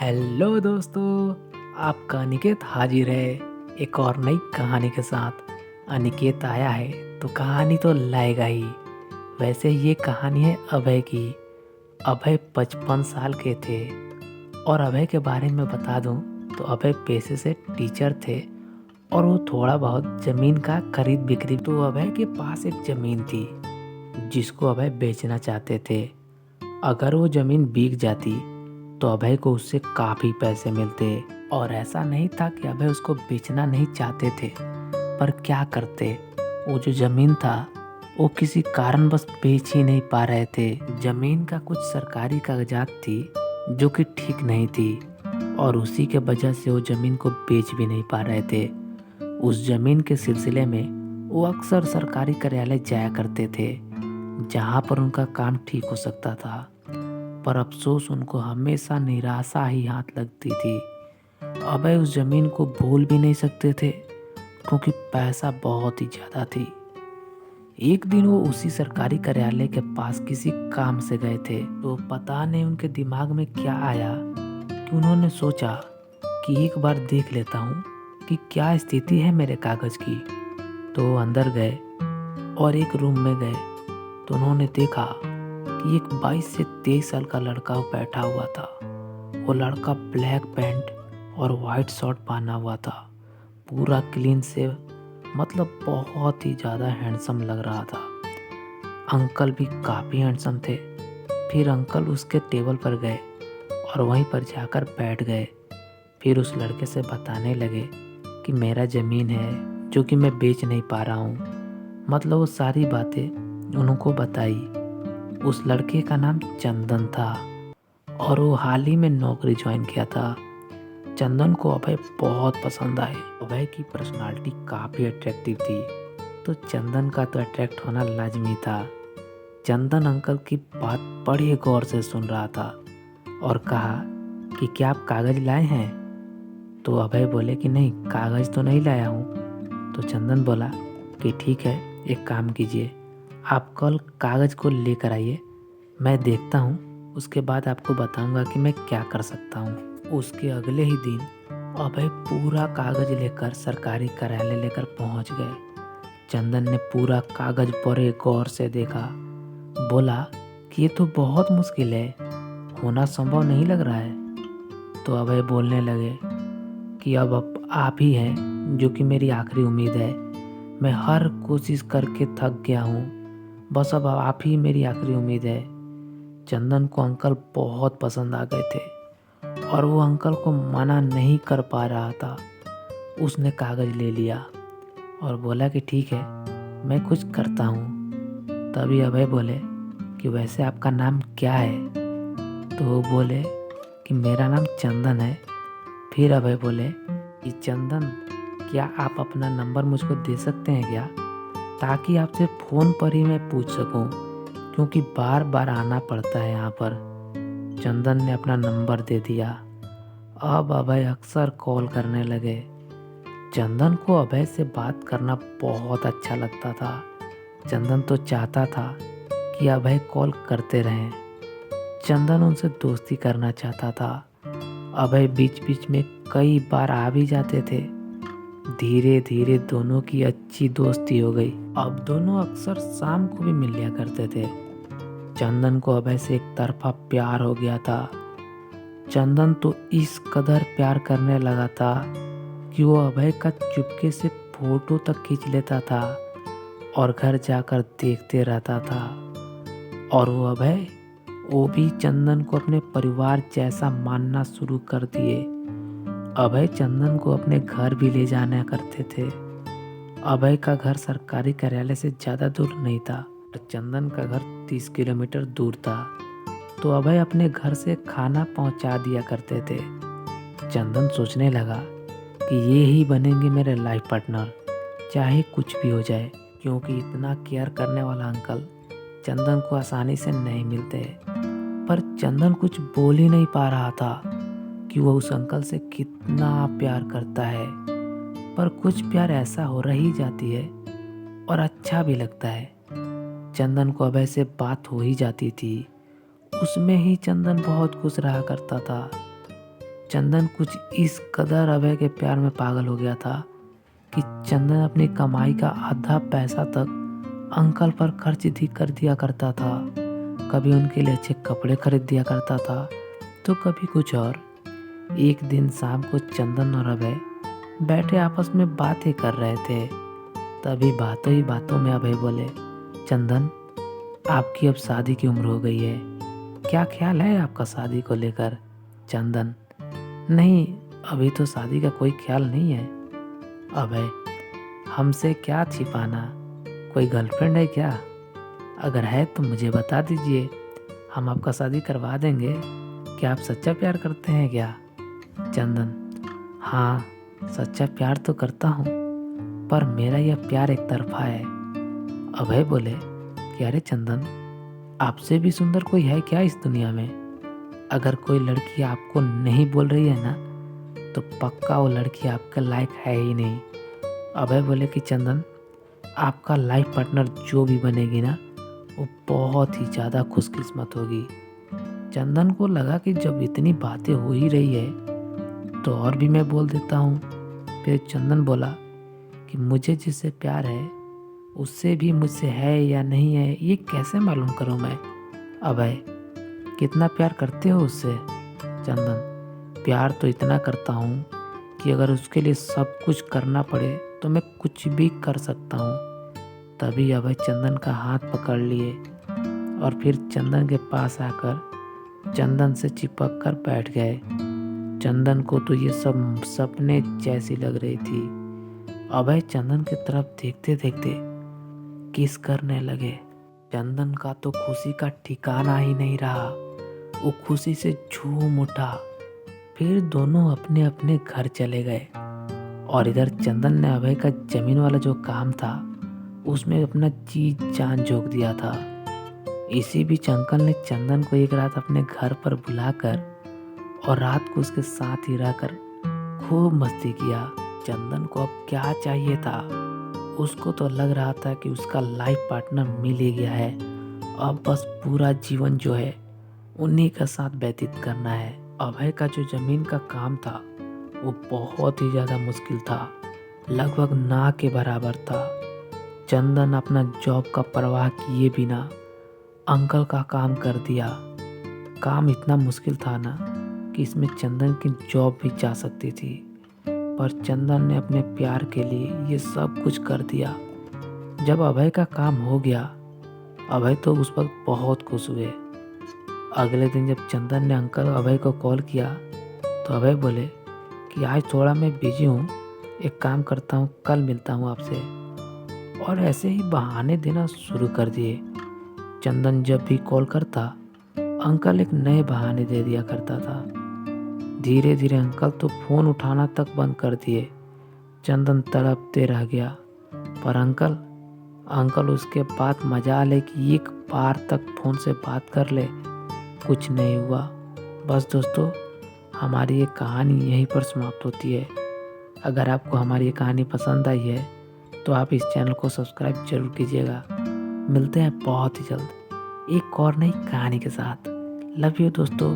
Hello दोस्तों, आपका अनिकेत हाजिर है एक और नई कहानी के साथ। अनिकेत आया है तो कहानी तो लाएगा ही। वैसे ये कहानी है अभय की। अभय 55 साल के थे। और अभय के बारे में बता दूं तो अभय पेशे से टीचर थे और वो थोड़ा बहुत ज़मीन का खरीद बिक्री। तो अभय के पास एक ज़मीन थी जिसको अभय बेचना चाहते थे। अगर वो ज़मीन बिक जाती तो अभय को उससे काफ़ी पैसे मिलते। और ऐसा नहीं था कि अभय उसको बेचना नहीं चाहते थे, पर क्या करते, वो जो ज़मीन था वो किसी कारणवश बेच ही नहीं पा रहे थे। ज़मीन का कुछ सरकारी कागजात थी जो कि ठीक नहीं थी और उसी के वजह से वो ज़मीन को बेच भी नहीं पा रहे थे। उस ज़मीन के सिलसिले में वो अक्सर सरकारी कार्यालय जाया करते थे जहाँ पर उनका काम ठीक हो सकता था, पर अफसोस उनको हमेशा निराशा ही हाथ लगती थी। अभय उस जमीन को भूल भी नहीं सकते थे क्योंकि पैसा बहुत ही ज्यादा थी। एक दिन वो उसी सरकारी कार्यालय के पास किसी काम से गए थे, तो पता नहीं उनके दिमाग में क्या आया कि उन्होंने सोचा कि एक बार देख लेता हूँ कि क्या स्थिति है मेरे कागज की। तो वो अंदर गए और एक रूम में गए तो उन्होंने देखा कि एक 22 से 23 साल का लड़का बैठा हुआ था। वो लड़का ब्लैक पैंट और वाइट शर्ट पहना हुआ था, पूरा क्लीन से, मतलब बहुत ही ज़्यादा हैंडसम लग रहा था। अंकल भी काफ़ी हैंडसम थे। फिर अंकल उसके टेबल पर गए और वहीं पर जाकर बैठ गए। फिर उस लड़के से बताने लगे कि मेरा ज़मीन है जो कि मैं बेच नहीं पा रहा हूँ। मतलब वो सारी बातें उनको बताई। उस लड़के का नाम चंदन था और वो हाल ही में नौकरी ज्वाइन किया था। चंदन को अभय बहुत पसंद आए। अभय की पर्सनालिटी काफ़ी अट्रैक्टिव थी, तो चंदन का तो अट्रैक्ट होना लाजमी था। चंदन अंकल की बात बड़े गौर से सुन रहा था और कहा कि क्या आप कागज लाए हैं? तो अभय बोले कि नहीं, कागज तो नहीं लाया हूँ। तो चंदन बोला कि ठीक है, एक काम कीजिए, आप कल कागज को लेकर आइए, मैं देखता हूँ, उसके बाद आपको बताऊंगा कि मैं क्या कर सकता हूँ। उसके अगले ही दिन अभय पूरा कागज लेकर सरकारी कार्यालय लेकर पहुँच गए। चंदन ने पूरा कागज बड़े गौर से देखा, बोला कि ये तो बहुत मुश्किल है, होना संभव नहीं लग रहा है। तो अभय बोलने लगे कि अब आप ही हैं जो कि मेरी आखिरी उम्मीद है। मैं हर कोशिश करके थक गया हूँ, बस अब आप ही मेरी आखिरी उम्मीद है। चंदन को अंकल बहुत पसंद आ गए थे और वो अंकल को मना नहीं कर पा रहा था। उसने कागज ले लिया और बोला कि ठीक है, मैं कुछ करता हूँ। तभी अभय बोले कि वैसे आपका नाम क्या है? तो वो बोले कि मेरा नाम चंदन है। फिर अभय बोले कि चंदन, क्या आप अपना नंबर मुझको दे सकते हैं क्या, ताकि आपसे फ़ोन पर ही मैं पूछ सकूं, क्योंकि बार बार आना पड़ता है यहाँ पर। चंदन ने अपना नंबर दे दिया। अब अभय अक्सर कॉल करने लगे। चंदन को अभय से बात करना बहुत अच्छा लगता था। चंदन तो चाहता था कि अभय कॉल करते रहें। चंदन उनसे दोस्ती करना चाहता था। अभय बीच बीच में कई बार आ भी जाते थे। धीरे धीरे दोनों की अच्छी दोस्ती हो गई। अब दोनों अक्सर शाम को भी मिल लिया करते थे। चंदन को अभय से एक तरफा प्यार हो गया था। चंदन तो इस कदर प्यार करने लगा था कि वो अभय का चुपके से फोटो तक खींच लेता था और घर जाकर देखते रहता था। और वो भी चंदन को अपने परिवार जैसा मानना शुरू कर दिए। अभय चंदन को अपने घर भी ले जाना करते थे। अभय का घर सरकारी कार्यालय से ज़्यादा दूर नहीं था और चंदन का घर 30 किलोमीटर दूर था, तो अभय अपने घर से खाना पहुंचा दिया करते थे। चंदन सोचने लगा कि ये ही बनेंगे मेरे लाइफ पार्टनर, चाहे कुछ भी हो जाए, क्योंकि इतना केयर करने वाला अंकल चंदन को आसानी से नहीं मिलते। पर चंदन कुछ बोल ही नहीं पा रहा था कि वो उस अंकल से कितना प्यार करता है। पर कुछ प्यार ऐसा हो रही जाती है और अच्छा भी लगता है। चंदन को अभय से बात हो ही जाती थी, उसमें ही चंदन बहुत खुश रहा करता था। चंदन कुछ इस कदर अभय के प्यार में पागल हो गया था कि चंदन अपनी कमाई का आधा पैसा तक अंकल पर खर्च कर दिया करता था। कभी उनके लिए अच्छे कपड़े खरीद दिया करता था तो कभी कुछ और। एक दिन शाम को चंदन और अभय बैठे आपस में बातें कर रहे थे। तभी बातों ही बातों में अभय बोले, चंदन, आपकी अब शादी की उम्र हो गई है, क्या ख्याल है आपका शादी को लेकर? चंदन, नहीं, अभी तो शादी का कोई ख्याल नहीं है। अभय, हमसे क्या छिपाना, कोई गर्लफ्रेंड है क्या? अगर है तो मुझे बता दीजिए, हम आपका शादी करवा देंगे। क्या आप सच्चा प्यार करते हैं क्या? चंदन, हाँ, सच्चा प्यार तो करता हूँ, पर मेरा यह प्यार एक तरफा है। अभय बोले कि अरे चंदन, आपसे भी सुंदर कोई है क्या इस दुनिया में? अगर कोई लड़की आपको नहीं बोल रही है ना, तो पक्का वो लड़की आपके लायक है ही नहीं। अभय बोले कि चंदन, आपका लाइफ पार्टनर जो भी बनेगी ना, वो बहुत ही ज़्यादा खुशकिस्मत होगी। चंदन को लगा कि जब इतनी बातें हो ही रही है तो और भी मैं बोल देता हूँ। फिर चंदन बोला कि मुझे जिससे प्यार है उससे भी मुझसे है या नहीं है ये कैसे मालूम करूँ मैं? अभय, कितना प्यार करते हो उससे? चंदन, प्यार तो इतना करता हूँ कि अगर उसके लिए सब कुछ करना पड़े तो मैं कुछ भी कर सकता हूँ। तभी अभय चंदन का हाथ पकड़ लिए और फिर चंदन के पास आकर चंदन से चिपक कर बैठ गए। चंदन को तो ये सब सपने जैसी लग रही थी। अभय चंदन की तरफ देखते देखते किस करने लगे। चंदन का तो खुशी का ठिकाना ही नहीं रहा, वो खुशी से झूम उठा। फिर दोनों अपने अपने घर चले गए और इधर चंदन ने अभय का जमीन वाला जो काम था उसमें अपना जी जान झोंक दिया था। इसी बीच अंकल ने चंदन को एक रात अपने घर पर बुलाकर और रात को उसके साथ ही रहकर खूब मस्ती किया। चंदन को अब क्या चाहिए था? उसको तो लग रहा था कि उसका लाइफ पार्टनर मिल ही गया है, अब बस पूरा जीवन जो है उन्हीं के साथ व्यतीत करना है। अभय का जो जमीन का काम था वो बहुत ही ज़्यादा मुश्किल था, लगभग ना के बराबर था। चंदन अपना जॉब का परवाह किए बिना अंकल का काम कर दिया। काम इतना मुश्किल था ना कि इसमें चंदन की जॉब भी जा सकती थी, पर चंदन ने अपने प्यार के लिए ये सब कुछ कर दिया। जब अभय का काम हो गया, अभय तो उस वक्त बहुत खुश हुए। अगले दिन जब चंदन ने अंकल अभय को कॉल किया तो अभय बोले कि आज थोड़ा मैं बिजी हूँ, एक काम करता हूँ, कल मिलता हूँ आपसे। और ऐसे ही बहाने देना शुरू कर दिए। चंदन जब भी कॉल करता, अंकल एक नए बहाने दे दिया करता था। धीरे धीरे अंकल तो फ़ोन उठाना तक बंद कर दिए। चंदन तड़पते रह गया, पर अंकल उसके बाद मजा ले कि एक बार तक फ़ोन से बात कर ले, कुछ नहीं हुआ। बस दोस्तों, हमारी ये कहानी यहीं पर समाप्त होती है। अगर आपको हमारी ये कहानी पसंद आई है तो आप इस चैनल को सब्सक्राइब जरूर कीजिएगा। मिलते हैं बहुत ही जल्द एक और नई कहानी के साथ। लव यू दोस्तों।